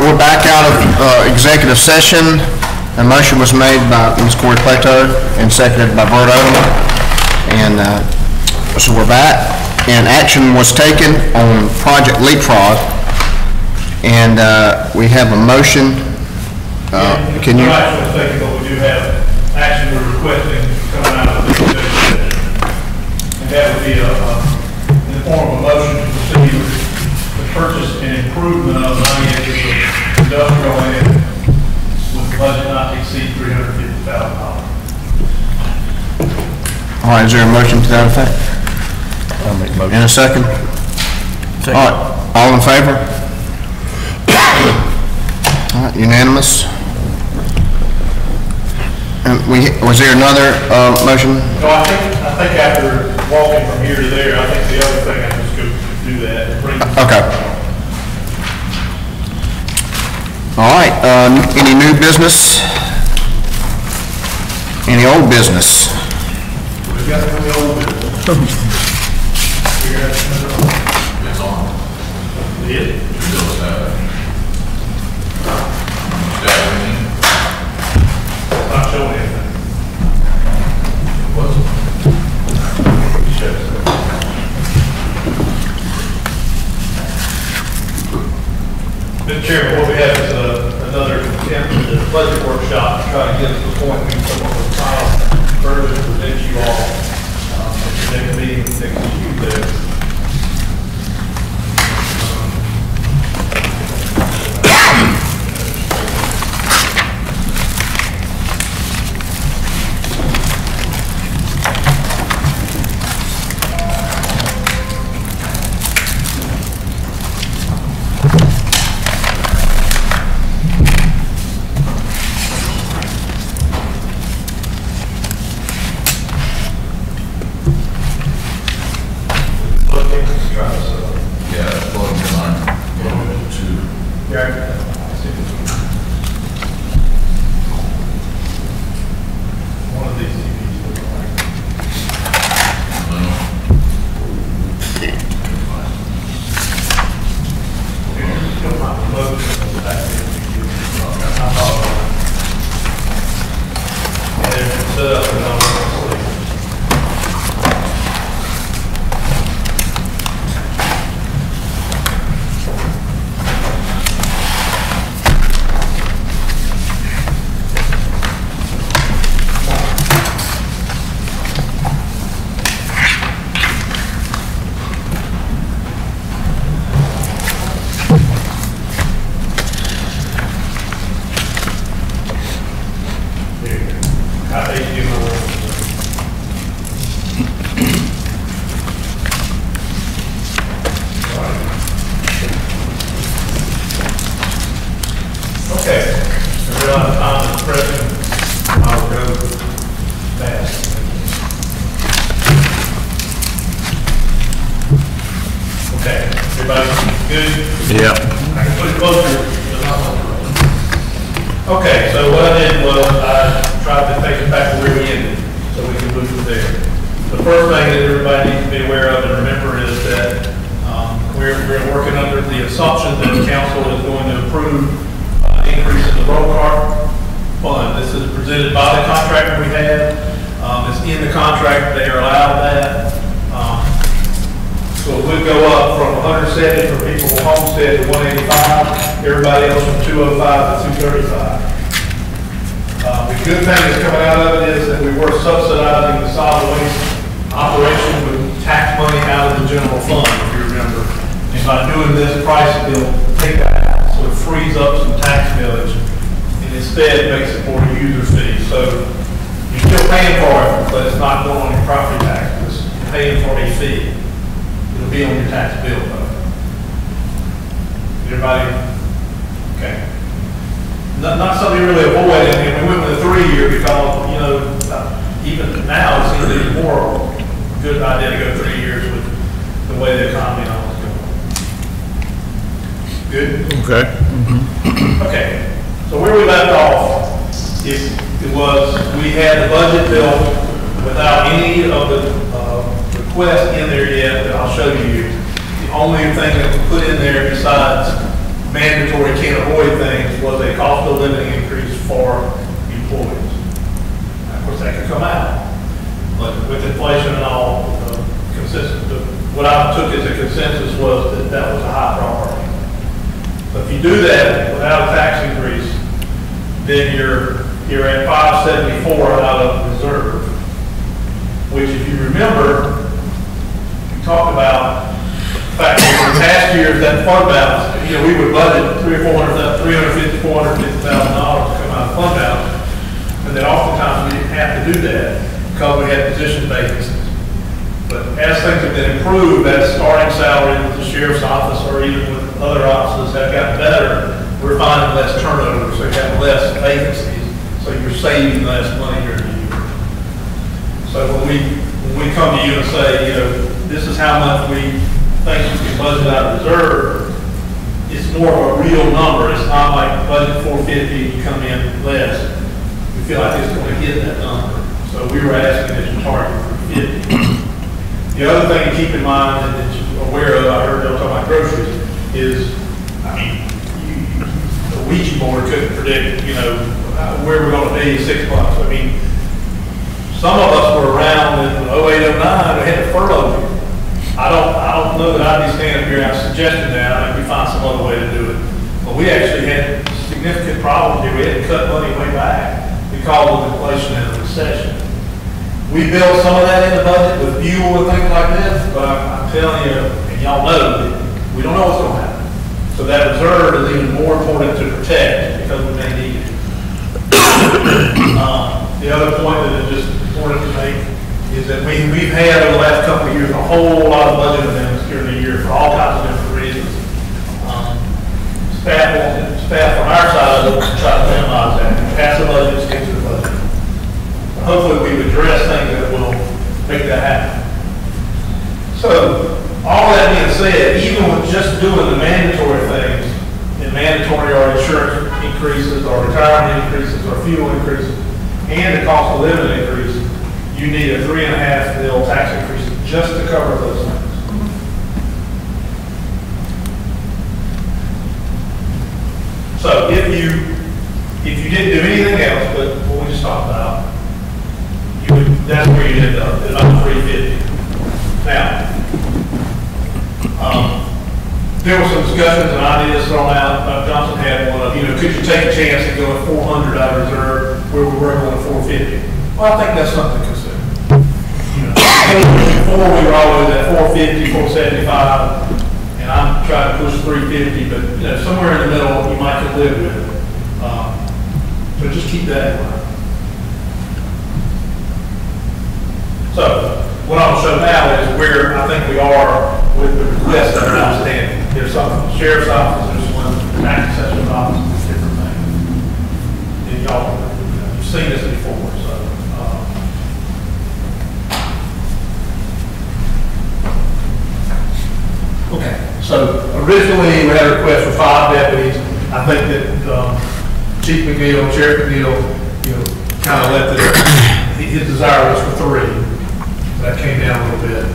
We're back out of executive session. A motion was made by Ms. Corey Plato and seconded by Bert Odom. And so we're back. And action was taken on Project Leapfrog. And we have a motion. Can you? No action was taken, but we do have action we're requesting coming out of the executive session. And that would be in the form of a motion to proceed with the purchase and improvement of 90 acres of industrial land with a budget not to exceed $350,000. All right, is there a motion to that effect? I'll make a motion. In a second? All right, all in favor? All right, unanimous. And was there another motion? No, I think after walking from here to there, I think the other thing I just go do that and bring. Okay. All right, any new business? Any old business? We've got the old business. It's on. It is. Not showing anything. What's it? Mr. Chairman, what we have is another attempt at the budget workshop to try to get us to the point we can come up with a final version to present you all at the next meeting next Tuesday. Okay, so what I did was I tried to take it back to where we ended so we can move from there. The first thing that everybody needs to be aware of and remember is that we're working under the assumption that the council is going to approve increase in the road cart fund. This is presented by the contractor we have. It's in the contract. They are allowed that. So it would go up from 170 for people who homestead to 185. Everybody else from 205 to 235. The good thing that's coming out of it is that we were subsidizing the solid waste operation with tax money out of the general fund, if you remember. And by doing this price, they'll take that out. So it frees up some tax millage and instead makes it more user fee. So you're still paying for it, but it's not going on your property taxes. You're paying for a fee. It'll be on your tax bill, though. Everybody? Okay. Not something you really avoid. I mean, we went with a 3-year because, you know, even now it seems to be more good idea to go 3 years with the way the economy and all is going. Good? Okay. Mm-hmm. Okay. So where we left off, it was we had the budget bill without any of the requests in there yet that I'll show you. The only thing that we put in there besides mandatory can't avoid things was a cost of living increase for employees. Of course, that could come out, but with inflation and all, what I took as a consensus was that that was a high priority. So if you do that without a tax increase, then you're at 574 out of reserve, which, if you remember, we talked about the fact that in past years that fund balance, we would budget $350,000 to $450,000 to come out of fund balance, and then oftentimes we didn't have to do that because we had position vacancies. But as things have been improved, that starting salary with the sheriff's office or even with other offices have gotten better, we're finding less turnover, so you have less vacancies, so you're saving less money during the year. So when we come to you and say, this is how much we think you can budget out of reserve, it's more of a real number. It's not like budget 450, you come in less. We feel like it's going to hit that number. So we were asking that you target for 50. The other thing to keep in mind and that you're aware of, I heard them talking about groceries, is, the Ouija board couldn't predict, where we're going to be in 6 months. Some of us were around in 08, 09, we had to furlough you. I don't know that I'd be standing here and suggesting that. I think we find some other way to do it. But we actually had significant problems here. We had to cut money way back because of inflation and the recession. We built some of that in the budget with fuel and things like this, but I'm telling you, and y'all know, we don't know what's going to happen. So that reserve is even more important to protect because we may need it. The other point that is just important to make is that we've had over the last couple of years a whole lot of budget amendments during the year for all kinds of different reasons. Staff on our side of it try to minimize that. Pass the budget, stick to the budget. Hopefully we've addressed things that will make that happen. So, all that being said, even with just doing the mandatory things, and mandatory or insurance increases, or retirement increases, or fuel increases, and the cost of living increase, you need a 3.5 mil tax increase just to cover those things. So, if you didn't do anything else but what we just talked about, that's where you end up, at about 350. Now, there were some discussions and ideas thrown out. Johnson had one of, could you take a chance and go at 400 out of reserve where we were going at 450? Well, I think that's something to consider. Before we were always at 450, 475, and I'm trying to push 350, but somewhere in the middle you might could live with it. So just keep that in mind. So, what I'll show now is where I think we are with the requests that are outstanding. There's some from the sheriff's office, there's one from the tax assessor's office, different things. And y'all, you've seen this before, so. Okay, so originally we had a request for 5 deputies. I think that Chief McNeil, Sheriff McNeil, kind of let his desire was for 3. That came down a little bit.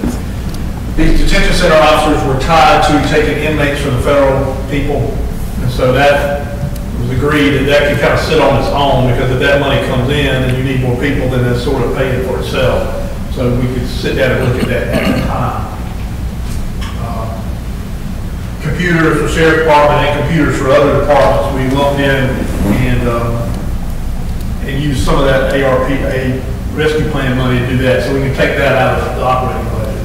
These detention center officers were tied to taking inmates from the federal people, and so that was agreed that could kind of sit on its own, because if that money comes in and you need more people, then it's sort of paying for itself. So we could sit down and look at that at the time. Computers for sheriff department and computers for other departments, we lumped in and used some of that ARPA rescue plan money to do that, so we can take that out of the operating budget.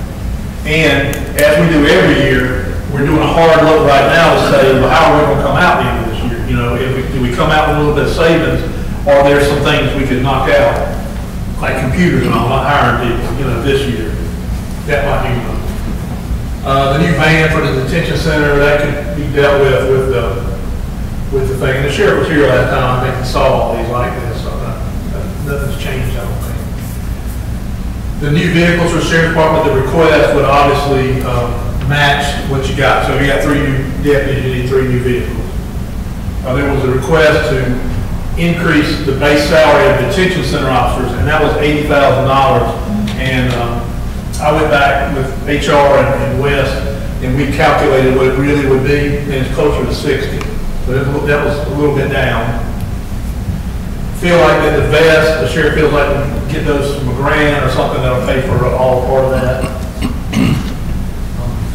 And as we do every year, we're doing a hard look right now to say, well, how are we going to come out the end of this year? Do we come out with a little bit of savings, or are there some things we could knock out, like computers and all, not hiring people, this year? That might be one. The new van for the detention center, that could be dealt with the thing. And the sheriff was here last time, I think he saw all these like this, so nothing's changed, I don't think. The new vehicles for the sheriff's department, the request would obviously match what you got. So if you got 3 new deputies, you need 3 new vehicles. There was a request to increase the base salary of detention center officers, and that was $80,000. And I went back with HR and West, and we calculated what it really would be, and it's closer to 60. So that was a little bit down. Feel like that the vest, the sheriff feels like we can get those from a grant or something that'll pay for all part of that.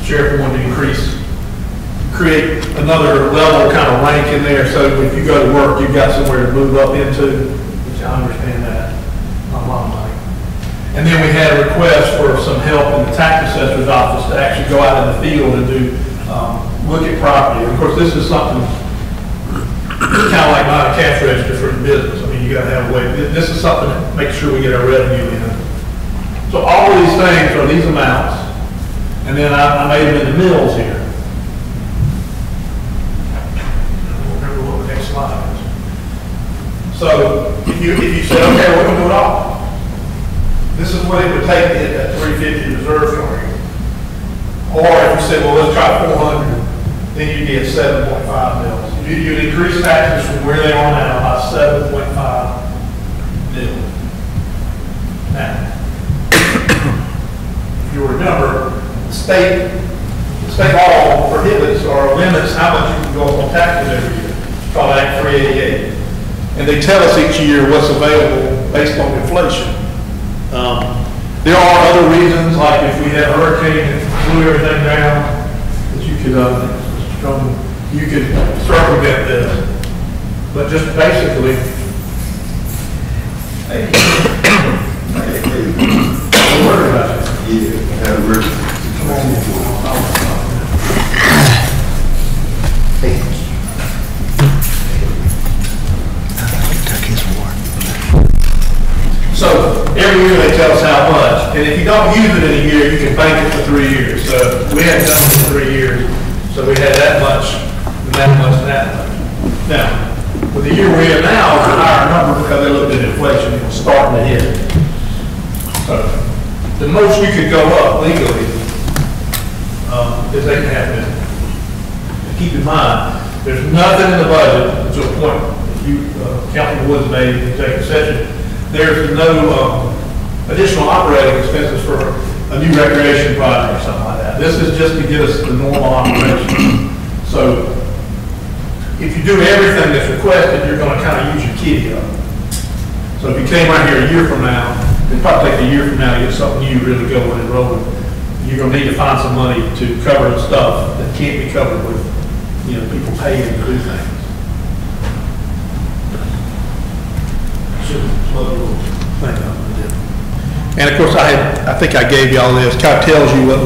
Sheriff wanted to create another level kind of rank in there, so if you go to work, you've got somewhere to move up into, which I understand that, not a lot of money. And then we had a request for some help in the tax assessor's office to actually go out in the field and do, look at property. Of course, this is something kind of like buying a cash register for the business. I mean, you gotta have a way, this is something that makes sure we get our revenue in. So all of these things are these amounts, and then I made them in the mills here. Remember what the next slide is. So if you say, okay, we're gonna do it all. This is what it would take to hit that 350 reserve target. Or if you say, well, let's try 400, then you'd be at 7.5 mils. You'd increase taxes from where they are now by 7.5 mils. Now, if you remember, the state law prohibits or limits how much you can go up on taxes every year. It's called Act 388. And they tell us each year what's available based on inflation. There are other reasons, like if we had a hurricane and blew everything down, that you could circumvent this. But just basically, don't worry about it. Come So every year they tell us how much, and if you don't use it in a year, you can bank it for 3 years. So we hadn't done it for 3 years, so we had that much, and that much, and that much. Now, with the year we're in now, it's a higher number because they looked at inflation, it was starting to hit. So the most you could go up legally is $8.5 million. And keep in mind, there's nothing in the budget to a point. If you, Councilman Woods made an executive session, there's no additional operating expenses for a new recreation project or something like that. This is just to get us the normal operation. So if you do everything that's requested, you're going to kind of use your kitty up. So if you came right here a year from now, it'd probably take a year from now to get something new really going and rolling. You're going to need to find some money to cover the stuff that can't be covered with, people paying to do things. And of course, I think I gave you all this. Kind of tells you what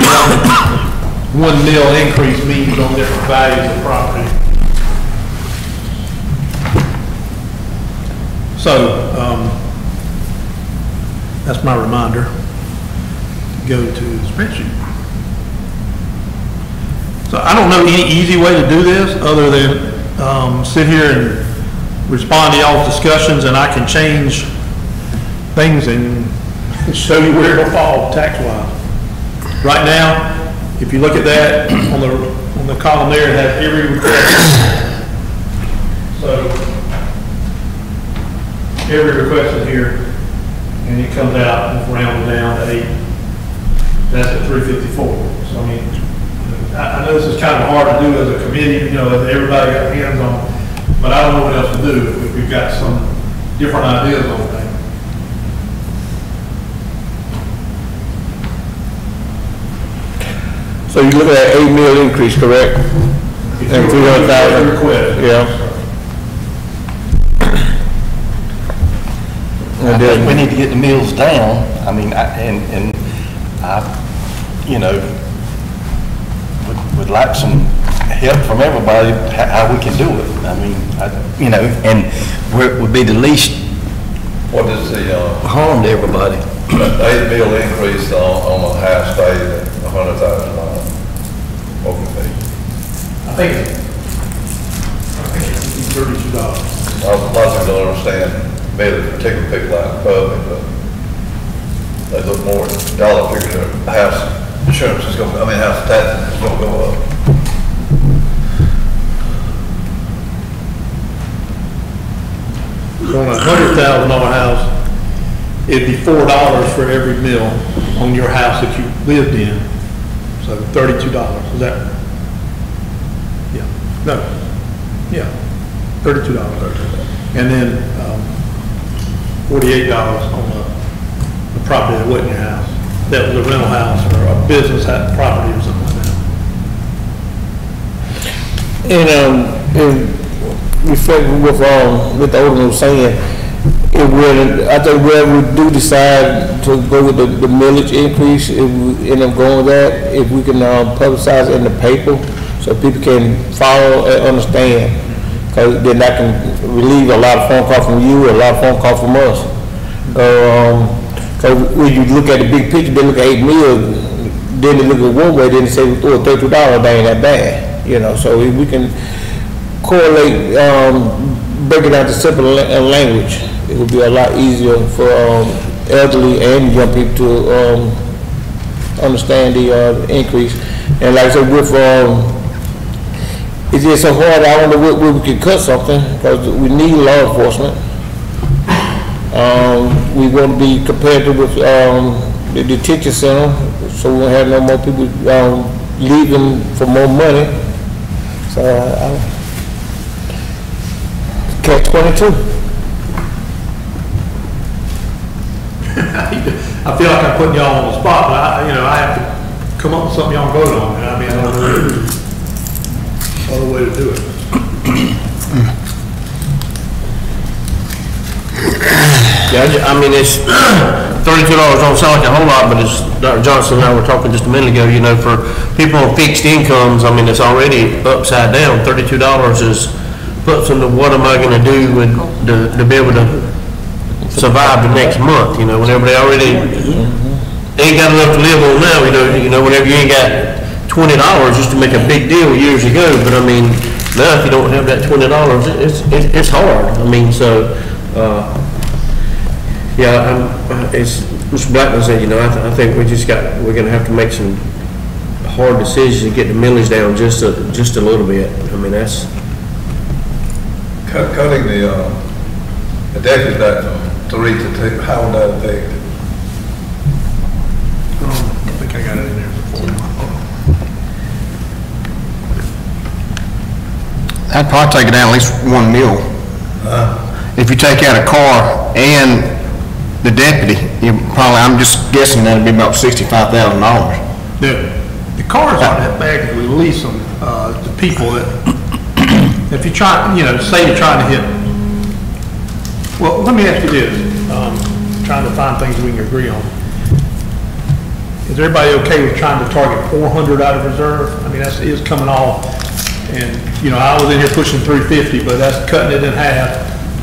1 mil increase means on different values of property. So that's my reminder. Go to the spreadsheet. So I don't know any easy way to do this other than sit here and respond to y'all's discussions, and I can change things and show you where it'll fall tax-wise. Right now, if you look at that on the column there, it has every request. So every request is here, and it comes out and it's rounded down to 8. That's at 354. So I mean, I know this is kind of hard to do as a committee, everybody got hands on, but I don't know what else to do if we've got some different ideas on things. So you look at that 8 mil increase, correct? And 300,000. Request. Yeah. I think we need to get the mills down. I mean, would like some help from everybody how we can do it. I mean, and where it would be the least What is the, harm to everybody. 8 mil increase on a house valued at $100,000? What would it be? I think it's $32. A lot of people don't understand, maybe particular people like the public, but they look more at dollar figures. House insurance is going, house taxes is going to go up. So on a $100,000 house, it'd be $4 for every meal on your house that you lived in. So $32, is that? Yeah, no. Yeah, $32. And then, $48 on the property that wasn't your house. That was a rental house or a business had property or something like that. And reflecting with the Alderman was saying, it would, I think wherever we do decide to go with the millage increase, if we end up going with that, if we can publicize it in the paper so people can follow and understand, because then that can relieve a lot of phone calls from you, a lot of phone calls from us. Because when you look at the big picture, they look at 8 mil, then they look at one way, then they say, oh, $32, that ain't that bad, you know. So if we can correlate, break it down to simple language, it would be a lot easier for elderly and young people to understand the increase. And like I said, with it's just so hard. I don't know where we could cut something because we need law enforcement. We want to be competitive with the detention center, so we won't have no more people leaving for more money. So catch-22. I feel like I'm putting y'all on the spot, but I have to come up with something y'all can vote on. I mean, I don't know other way to do it. Yeah, I mean, it's $32 don't sound like a whole lot, but as Dr. Johnson and I were talking just a minute ago, you know, for people on fixed incomes, I mean, it's already upside down. $32 is puts into what am I going to do to be able to survive the next month, you know, whenever they already ain't got enough to live on now, you know, whenever you ain't got $20 used to make a big deal years ago, but I mean, now if you don't have that $20, it's hard. I mean, so, yeah, it's, Mr. Blackman said, you know, I think we're going to have to make some hard decisions to get the millage down just a little bit. I mean, that's Cutting the deputy back from 3 to 2, how would that affect it? I think I got it in there before. I'd probably take it down at least 1 mil. If you take out a car and the deputy, I'm just guessing that'd be about $65,000. The cars aren't that bad because we lease them to people that, if you're trying, say you're trying to hit, well, let me ask you this, trying to find things we can agree on. Is everybody okay with trying to target 400 out of reserve? I mean, that is coming off, and, I was in here pushing 350, but that's cutting it in half,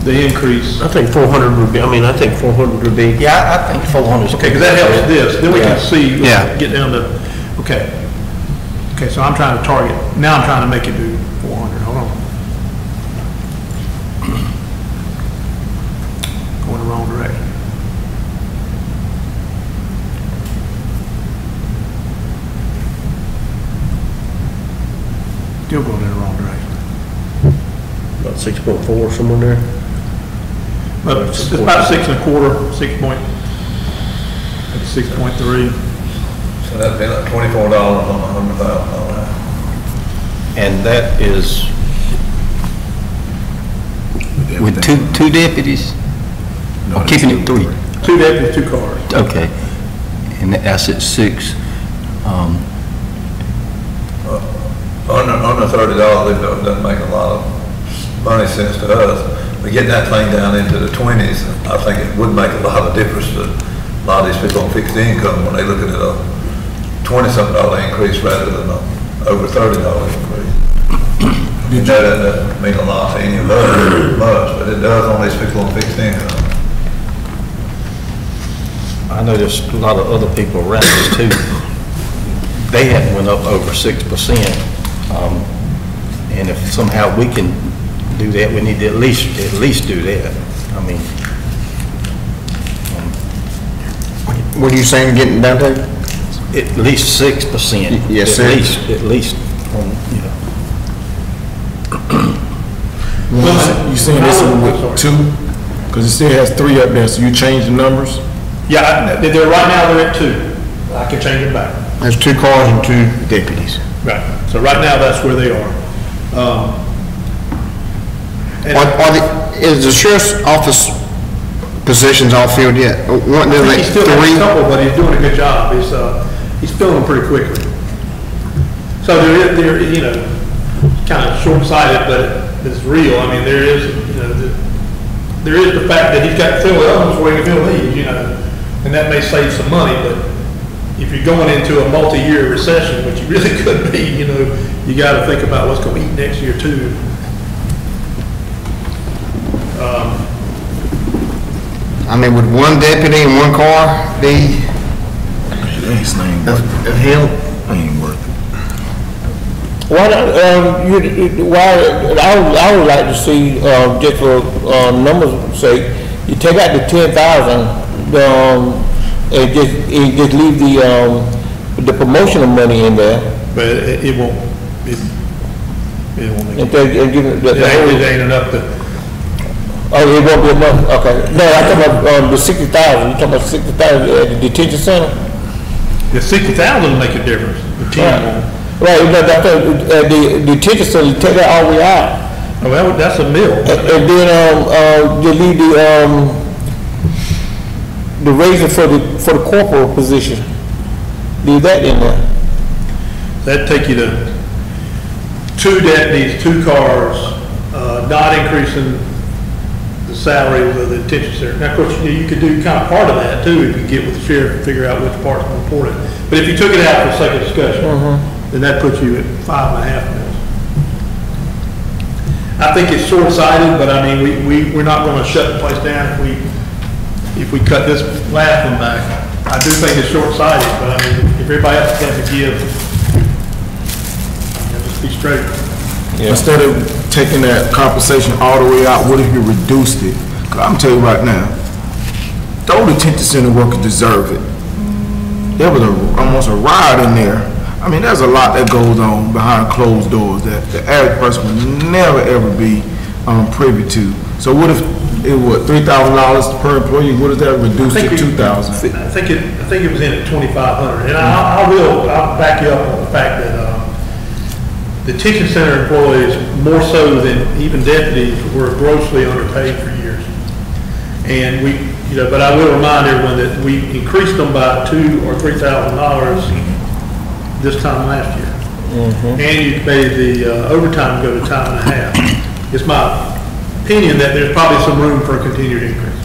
the increase. I think 400 would be, I think 400 would be. Yeah, I think 400. Okay, because that helps this, then we can see, Yeah. get down to, okay. Okay, so I'm trying to target, now I'm trying to make it do 400, hold on. Going the wrong direction. Still going in the wrong direction. About 6.4, somewhere there. But it's about 6 1/4, 6 point, maybe 6.3. So that'd be like $24 on $100,000. And that is with two deputies? Or keeping it 3? 2 deputies, 2 cars. Okay. And that's at 6. Under $30, it doesn't make a lot of money sense to us. But getting that thing down into the 20s, I think it would make a lot of difference to a lot of these people on fixed income when they're looking at a $20-something increase rather than a over $30 increase. That doesn't mean a lot to any of us much, but it does on these people on fixed income. I know there's a lot of other people around us too. They hadn't went up over 6%. And if somehow we can do that, we need to at least do that. I mean, What are you saying, getting down to? at least 6%. Yes, At least, You saying this one with 2? Because it still has 3 up there, so you change the numbers? Yeah, right now they're at 2. I can change it back. There's 2 cars and 2 deputies. Right. So right now that's where they are. And- Is the sheriff's office positions all filled yet? What, do they, He's still got a three? couple, but he's doing a good job. He's filling them pretty quickly. So there, you know, kind of short-sighted, but it's real. I mean, there is, you know, there is the fact that he's got to fill the others before he can fill these, you know, and that may save some money, but if you're going into a multi-year recession, which you really could be, you know, you got to think about what's going to eat next year too. I mean, would one deputy and one car be It ain't of worth it. help? Ain't worth it. Why not, I would like to see, just for, numbers sake, you take out the 10,000, and just leave the promotional money in there. But it won't, it won't make And give it, it ain't enough to, oh, it won't be enough, okay. No, I'm talking about, the 60,000, you talking about 60,000 at the detention center? the 60,000 will make a difference. The 10 won't. Right, the detention center, you take that all the way out. Oh, well, that's a mill. And then, you leave the raising for the corporal position. Leave that in there. That'd take you to 2 deputies, 2 cars, not increasing the salaries of the detention center. Now, of course, you could do kind of part of that too, if you get with the sheriff and figure out which part's more important. But if you took it out for the sake of discussion, then that puts you at 5.5 mils. I think it's short-sighted, but I mean, we're not gonna shut the place down if we cut this last one back. I do think it's short-sighted, but I mean, if everybody else has to give, just be straight. Instead of taking that compensation all the way out, what if you reduced it? Cause I'm telling you right now, those detention center workers deserve it. There was almost a riot in there. I mean, there's a lot that goes on behind closed doors that the average person would never ever be privy to. So what if it was $3,000 per employee? What does that reduce to $2,000? I think it was in at 2,500, and I'll back you up on the fact that detention center employees, more so than even deputies, were grossly underpaid for years. And but I will remind everyone that we increased them by $2,000 or $3,000 this time last year. And you made the overtime go to time and a half. It's my opinion that there's probably some room for a continued increase.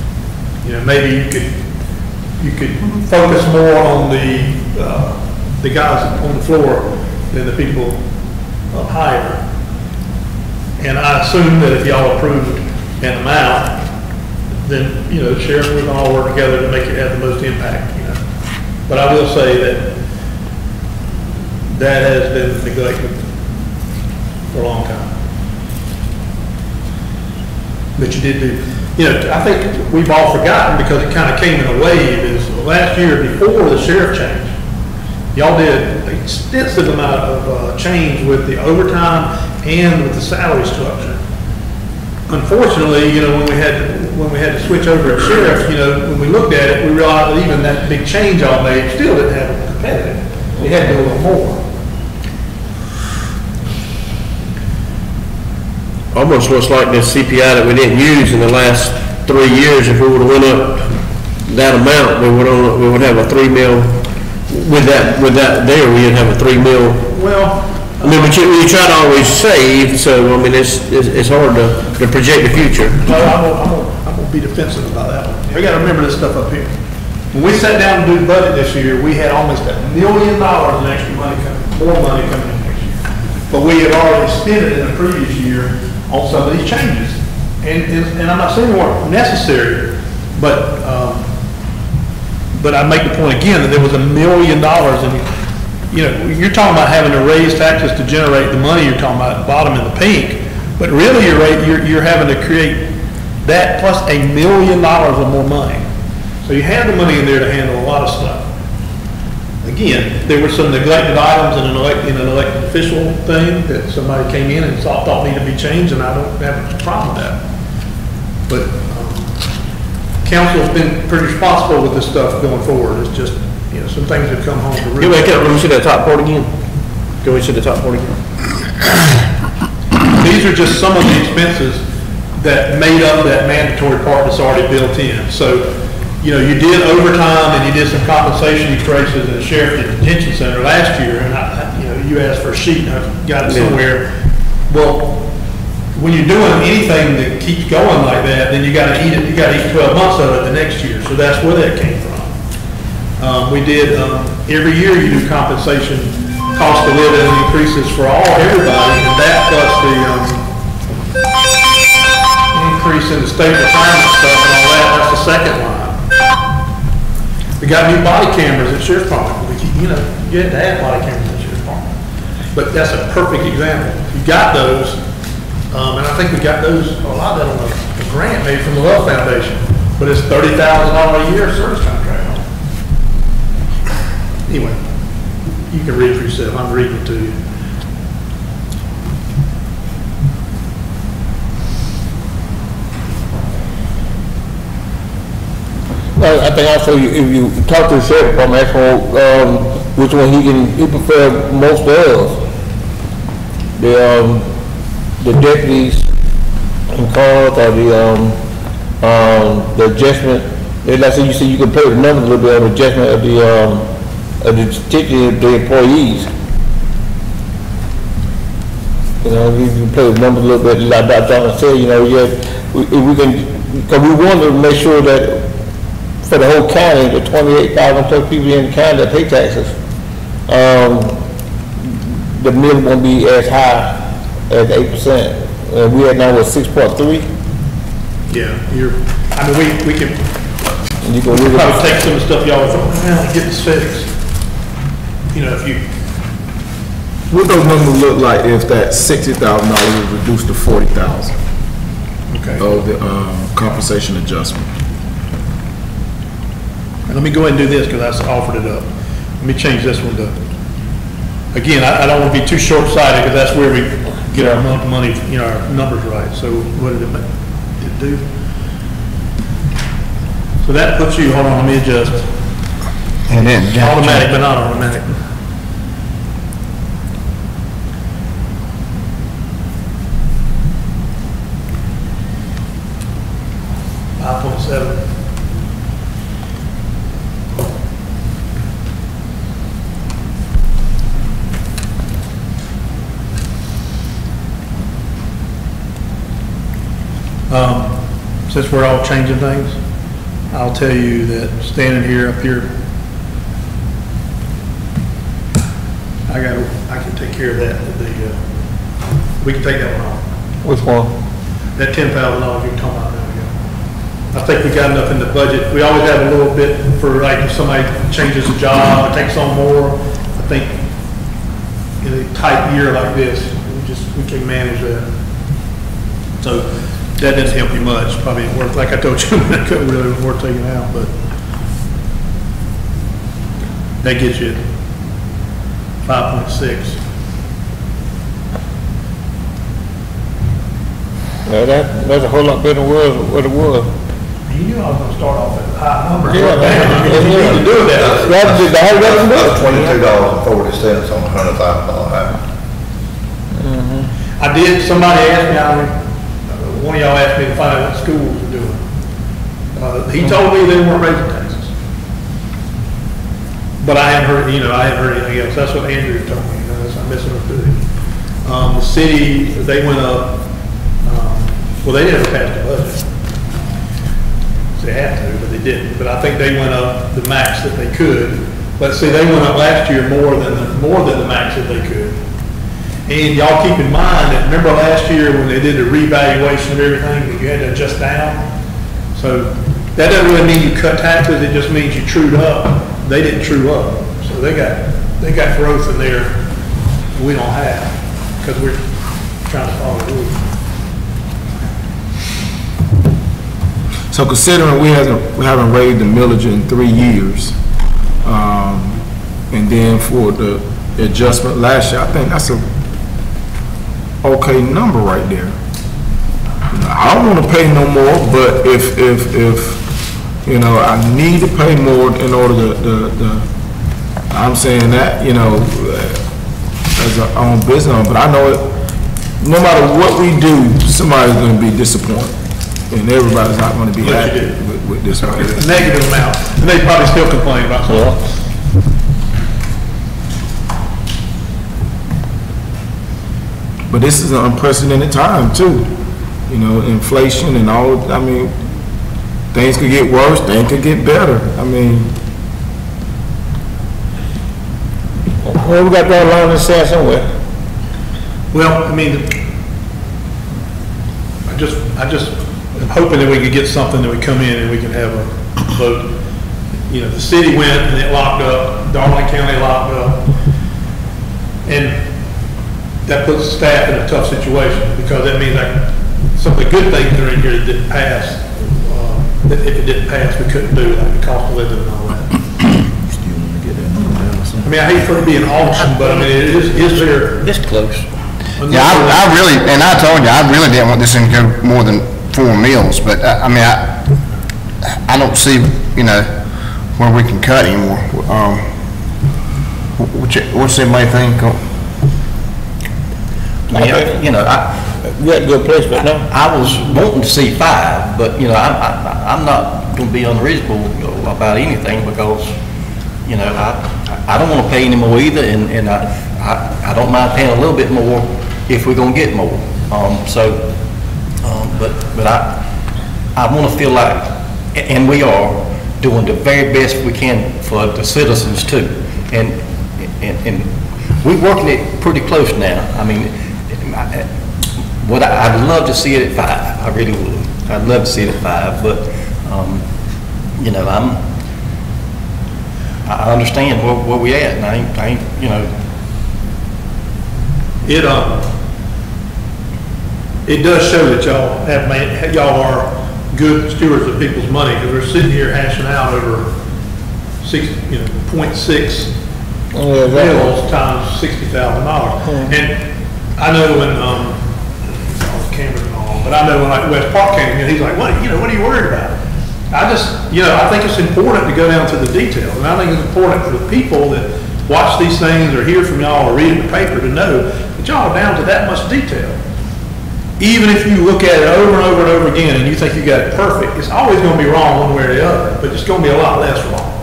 You know, maybe you could focus more on the guys on the floor than the people up higher. And I assume that if y'all approved an amount, then, you know, the sheriff, we can all work together to make it have the most impact, you know. But I will say that has been neglected for a long time. But you did do, you know, I think we've all forgotten because it kind of came in a wave is last year before the sheriff changed. Y'all did an extensive amount of change with the overtime and with the salary structure. Unfortunately, you know, when we had to switch over at sheriff, you know, when we looked at it, we realized that even that big change y'all made still didn't have it competitive. We had to do a little more. Almost looks like this CPI that we didn't use in the last 3 years, if we would've went up that amount, we would have a 3 mil, with that there, we'd have a 3 mil. Well, I mean, but you try to always save, so, I mean, it's hard to project the future. I'm gonna be defensive about that one. We gotta remember this stuff up here. When we sat down to do the budget this year, we had almost $1 million in extra money more money coming in next year. But we had already spent it in the previous year on some of these changes. And I'm not saying they weren't necessary, but I make the point again that there was $1 million in, you know, you're talking about having to raise taxes to generate the money, you're talking about bottom in the pink, but really you're having to create that plus $1 million of more money. So you have the money in there to handle a lot of stuff. Again, there were some neglected items in an elected official thing that somebody came in and thought needed to be changed, and I don't have a problem with that. But council's been pretty responsible with this stuff going forward. It's just, you know, some things have come home to roost. Let me see that top part again. Go ahead and see the top part again. These are just some of the expenses that made up that mandatory part that's already built in. So, you know, you did overtime and you did some compensation increases in the sheriff detention center last year, and you know, you asked for a sheet and I got it somewhere. Well, when you're doing anything that keeps going like that, then you gotta eat it, you gotta eat 12 months of it the next year. So that's where that came from. We did, every year you do compensation, cost of living increases for everybody, and that plus the, increase in the state retirement stuff and all that, that's the second line. We got new body cameras at Sheriff's Department. You know, you had to have body cameras at Sheriff's Department. But that's a perfect example. You got those, and I think we got those, a lot of that on a grant made from the Love Foundation, but it's $30,000 a year service contract. Anyway, you can read for yourself. I'm reading it to you. Well, I think also if you talk to the sheriff department, ask him which one he prefer most of. The deputies in cars or the adjustment. Like I said, you said you can play with the numbers a little bit on the adjustment of particularly the employees. You know, you can play with the numbers a little bit, like Dr. said, you know, if we can, because we want to make sure that for the whole county, the 28,000 plus people in the county that pay taxes, the mill won't be as high as 8%. We are now at 6.3. Yeah, I mean, we can You can probably take some of the stuff y'all were throwing around and get this fixed. You know, if you, What those numbers look like if that $60,000 is reduced to $40,000 okay. of the compensation adjustment? Let me go ahead and do this because I offered it up. Let me change this one to, again, I don't want to be too short-sighted because that's where we get our money, you know, our numbers right. So what did it do? So that puts you, hold on, let me adjust. And then Automatic, but not automatic. $5.7. Since we're all changing things, I'll tell you that standing here, up here, I can take care of that. We can take that one off. Which one? That $10,000 you were talking about a minute ago. I think we got enough in the budget. We always have a little bit for like if somebody changes a job or takes on more. I think in a tight year like this, we can manage that. So that doesn't help you much. Probably ain't worth, like I told you, that couldn't really be worth taking out, but that gets you 5.6. Yeah, that's a whole lot better than what it was. You knew I was gonna start off at a high number. Yeah, You need to do that. That's $22.40 on a $100,000 house. I did, somebody asked me, one of y'all asked me to find out what schools were doing. He told me they weren't raising taxes. But I hadn't heard, I hadn't heard anything else. That's what Andrew told me, I'm misunderstood him. The city, they went up, well, they never passed the budget. They had to, but they didn't. But I think they went up the max that they could. But see, they went up last year more than the max that they could. And y'all keep in mind that, remember last year when they did the revaluation of everything, that you had to adjust down? So that doesn't really mean you cut taxes, it just means you trued up. They didn't true up. So they got growth in there we don't have, because we're trying to follow the rules. So considering we haven't raised the millage in 3 years, and then for the adjustment last year, I think that's a okay number right there. I don't want to pay no more, but if I need to pay more in order to I'm saying that, as an own business, but I know no matter what we do, somebody's gonna be disappointed. And everybody's not gonna be Yes, you happy with this right here. Negative amount, and they probably still complain about something. But this is an unprecedented time too. You know, inflation and all, I mean, things could get worse, things could get better. I mean, Well, we got to draw a line in the sand somewhere. Well, I mean, I just am hoping that we could get something that we come in and we can have a vote. You know, the city went and it locked up, Darling County locked up, and that puts staff in a tough situation, because that means like some of the good things that are in here that didn't pass, that if it didn't pass, we couldn't do, like the cost of living and all that. I mean, I hate for it to be an auction, but I mean, is there? It's close. Yeah, I really, and I told you, I really didn't want this thing to go more than 4 mills, but I mean, I don't see, you know, where we can cut anymore. What's everybody think? You know, We got a good place, but no. I was wanting to see 5, but, you know, I'm not gonna be unreasonable about anything, because, you know, I don't wanna pay any more either, and I don't mind paying a little bit more if we're gonna get more. But I wanna feel like, and we are, doing the very best we can for the citizens too. And we're working it pretty close now. I mean, I'd love to see it at 5, I really would. I'd love to see it at 5, but, you know, I understand where we at, and I ain't, you know. It does show that y'all are good stewards of people's money, because we're sitting here hashing out over 0.6 bills times $60,000. And I know when, Cameron and all, but I know when like West Park came in, he's like, what are you worried about? I think it's important to go down to the detail, and I think it's important for the people that watch these things or hear from y'all or read in the paper to know that y'all are down to that much detail. Even if you look at it over and over and over again and you think you got it perfect, it's always going to be wrong one way or the other, but it's going to be a lot less wrong.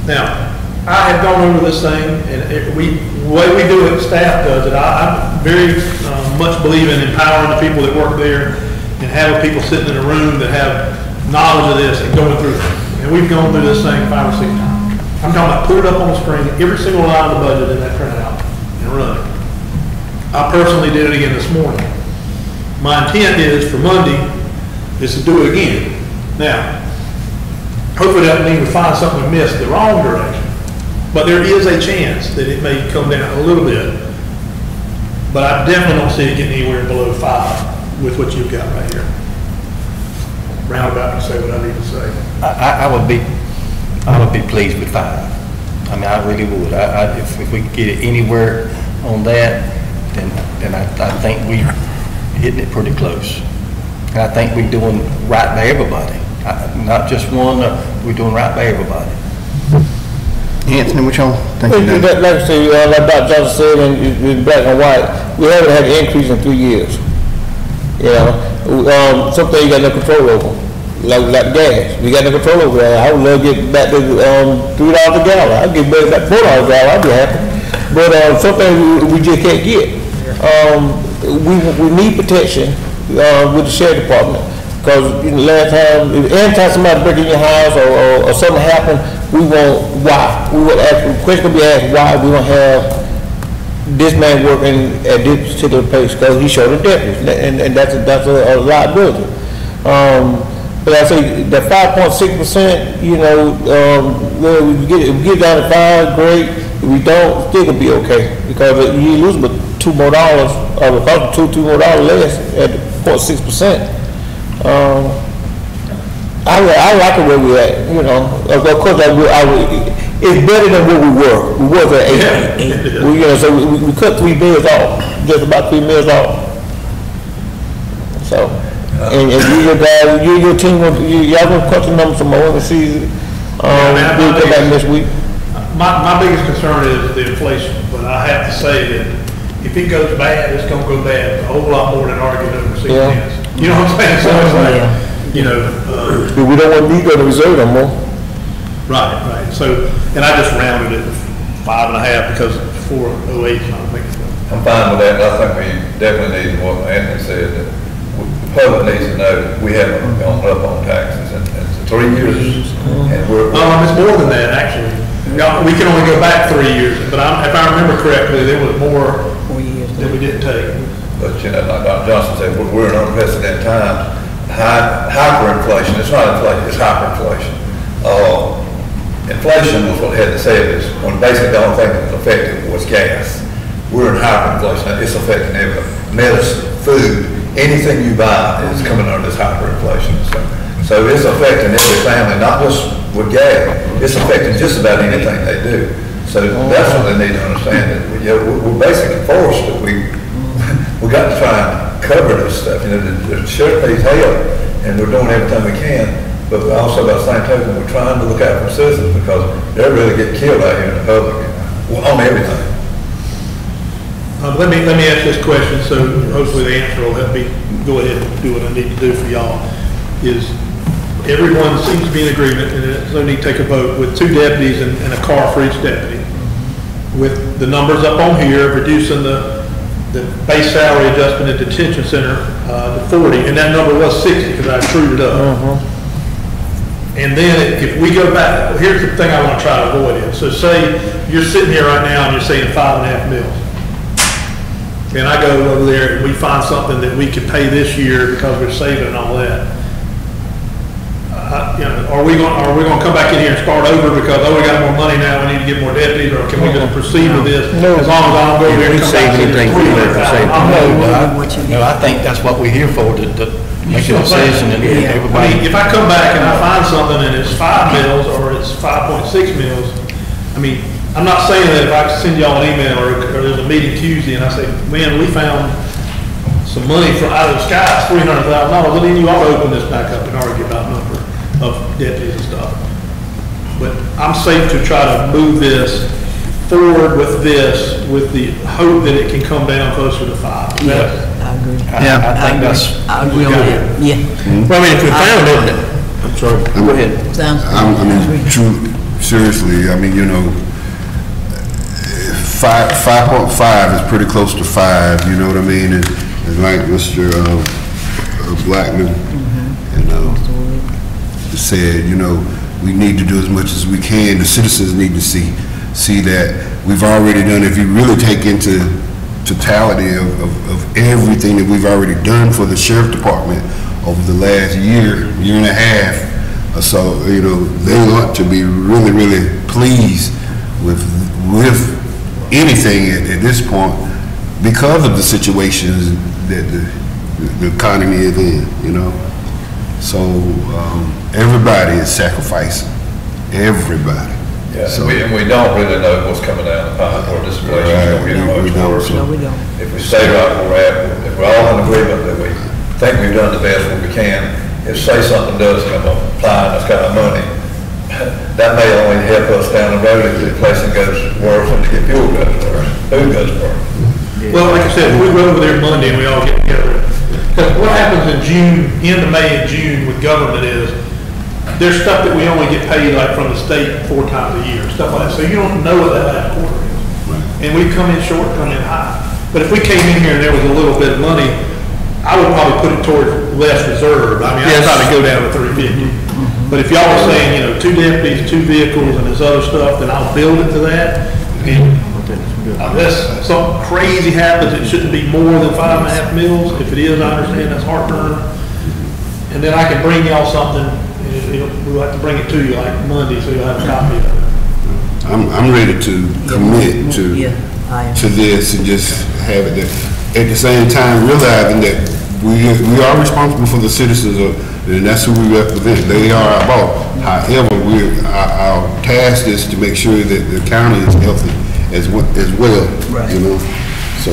Now, I have gone over this thing, and the way we do it, staff does it. I'm very much believe in empowering the people that work there and having people sitting in a room that have knowledge of this and going through it. And we've gone through this thing 5 or 6 times. I'm talking about put it up on the screen, every single line of the budget in that printout, and run it. I personally did it again this morning. My intent is for Monday is to do it again. Now, hopefully that means we find something we missed the wrong direction. But there is a chance that it may come down a little bit. But I definitely don't see it getting anywhere below 5 with what you've got right here. Roundabout to say what I need to say. I would be pleased with 5. I mean, I really would. If we could get it anywhere on that, then I think we're hitting it pretty close. And I think we're doing right by everybody. Not just one, we're doing right by everybody. Anthony, what y'all think? Like I say, like Dr. Johnson said, in black and white, we haven't had an increase in 3 years. You know, something you got no control over, like gas. We got no control over that. I would love to get back to $3 a gallon. I'd get back to $4 a gallon. I'd be happy. But something we just can't get. We need protection with the sheriff department, because last time, anytime somebody break in your house or something happen, we want why. We will ask, the question will be asked why we don't have this man working at this particular place, because he showed a difference, and that's a liability. But I say the 5.6%, you know, well, we get down to 5, great. If we don't, still gonna be okay, because you lose about $2 more, or about $2 more less at 0.6%. I like it where we're at, you know. Of course, it's better than what we were. We was at 8. You know, so we cut 3 bills off, just about 3 bills off. So, and you guys, you and your team, y'all gonna cut the numbers some more and see. We'll come back next week. My biggest concern is the inflation, but I have to say that if it goes bad, it's gonna go bad, a whole lot more than arguing over 6 Yeah. minutes. You know what I'm saying? So it's like, you know, But we don't want Nico to reserve no more. right, right. So, and I just rounded it to 5.5 because 408 is not a big deal. I'm fine with that, and I think we definitely need what Anthony said, that the public needs to know that we haven't gone up on taxes in 3 years, and we're. It's more than that, actually. Yeah, we can only go back 3 years, but if I remember correctly, there was more that we didn't take. But, you know, like Dr. Johnson said, we're in unprecedented times. Hyperinflation, it's not inflation, it's hyperinflation. Inflation was what had to say is, when basically the only thing that was affected was gas. We're in hyperinflation, it's affecting everything. Medicine, food, anything you buy is coming under this hyperinflation. So it's affecting every family, not just with gas, it's affecting just about anything they do. So that's what they need to understand, that we're basically forced that we got to try and cover this stuff. You know, the sheriff pays help, and we're doing everything we can, but also by the same token, we're trying to look out for citizens because they're really getting killed out here in the public on everything. Let me ask this question, so hopefully the answer will help me go ahead and do what I need to do for y'all. Is everyone seems to be in agreement, and there's no need to take a vote, with 2 deputies and a car for each deputy. With the numbers up on here, reducing the base salary adjustment at detention center to 40, and that number was 60 because I trued it up. And then if we go back, here's the thing I want to try to avoid it. So say you're sitting here right now and you're saying 5.5 mils. And I go over there and we find something that we could pay this year because we're saving and all that. You know, are we going to come back in here and start over because, we got more money now, we need to get more deputies, or can we just proceed with this? No. As long as I don't go there and come back and say No, I think that's what we're here for, to make a decision and everybody. if I come back and I find something and it's 5 mils or it's 5.6 mils, I mean, I'm not saying that if I send y'all an email or there's a meeting Tuesday and I say, man, we found some money from out of the sky, it's $300,000, well then you ought to open this back up and argue about number of deputies and stuff. But I'm safe to try to move this forward with this, with the hope that it can come down closer to 5. I agree. I think that's. I agree on that, yeah. Well, I mean, if we found it, I'm sorry, go ahead. Sounds good. I mean, seriously, I mean, you know, 5.5 is pretty close to 5, you know what I mean? And like Mr. Blackman, said, you know, we need to do as much as we can. The citizens need to see that we've already done. If you really take into totality of everything that we've already done for the sheriff department over the last year and a half or so, you know, they ought to be really, really pleased with anything at this point because of the situations that the economy is in, you know. So everybody is sacrificing, everybody. Yeah, so, and we don't really know what's coming down the pipe or this place is going to get much worse. No, we don't. If we stay right where we're at, if we're all in agreement that we think we've done the best what we can, if say something does come up, applying this kind of money, that may only help us down the road if the inflation goes worse and the fuel goes worse, food goes worse. Well, like I said, we go over there Monday and we all get together. What happens in June, end of May and June with government is, there's stuff that we only get paid like from the state 4 times a year, stuff like that. So you don't know what that last quarter is. And we come in short, come in high. But if we came in here and there was a little bit of money, I would probably put it towards less reserve. I mean, I'd probably go down to 350. But if y'all were saying, you know, 2 deputies, 2 vehicles, and this other stuff, then I'll build it to that. And unless something crazy happens, it shouldn't be more than 5.5 mils. If it is, I understand that's heartburn. And then I can bring y'all something, we'll have to bring it to you like Monday, so you'll have a copy of it. I'm ready to commit to this and just have it there. At the same time, realizing that we are responsible for the citizens and that's who we represent. They are our boss. However, our task is to make sure that the county is healthy as well, right. You know. So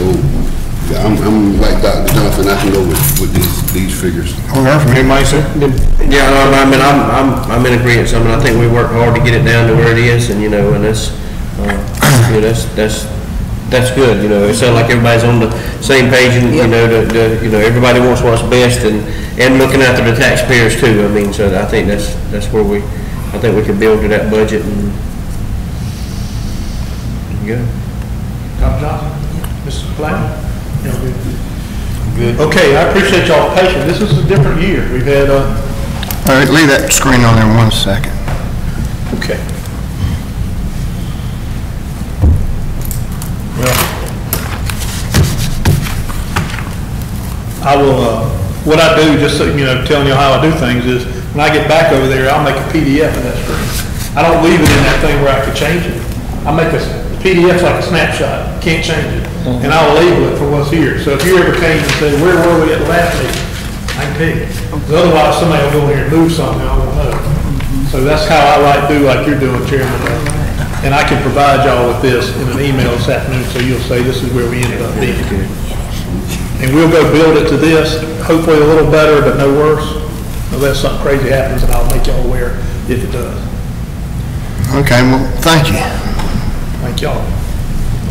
I'm like Dr. Johnson. I can go with these figures. From here, Mike, sir? Yeah, I mean, I'm in agreement. I mean, I think we work hard to get it down to where it is, and you know, and that's that's good, you know, it sounds like everybody's on the same page, and, you know, you know, everybody wants what's best, and looking after the taxpayers too, I mean, so I think that's where I think we can build to that budget and good. Dr. Johnson? Mrs. Blaine? Good. Okay, I appreciate y'all's patience. This is a different year. We've had, All right, leave that screen on there 1 second. okay. Well, I will, what I do, just so, you know, telling you how I do things is, when I get back over there, I'll make a PDF of that screen. I don't leave it in that thing where I could change it. I make a PDF's like a snapshot, can't change it. And I'll label it for what's here. So if you ever came and said, where were we at the last meeting? I can tell you. 'Cause otherwise, somebody will go in here and move something, I won't know. So that's how I do like you're doing, Chairman. And I can provide y'all with this in an email this afternoon, so you'll say this is where we ended up being. And we'll go build it to this, hopefully a little better, but no worse. Unless something crazy happens, and I'll make y'all aware if it does. Okay, well, thank you. Thank y'all.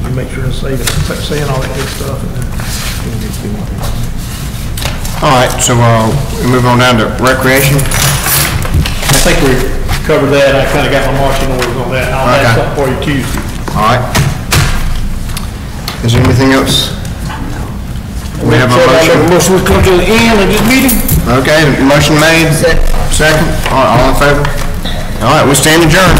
You make sure to save it, saying all that good stuff. All right, so we move on down to recreation. I think we covered that. I kind of got my marching orders on that. I'll have something for you Tuesday. All right. Is there anything else? We have a motion. Motion to come to the end of this meeting? Okay, motion made. Second. All in favor? All right, we stand adjourned.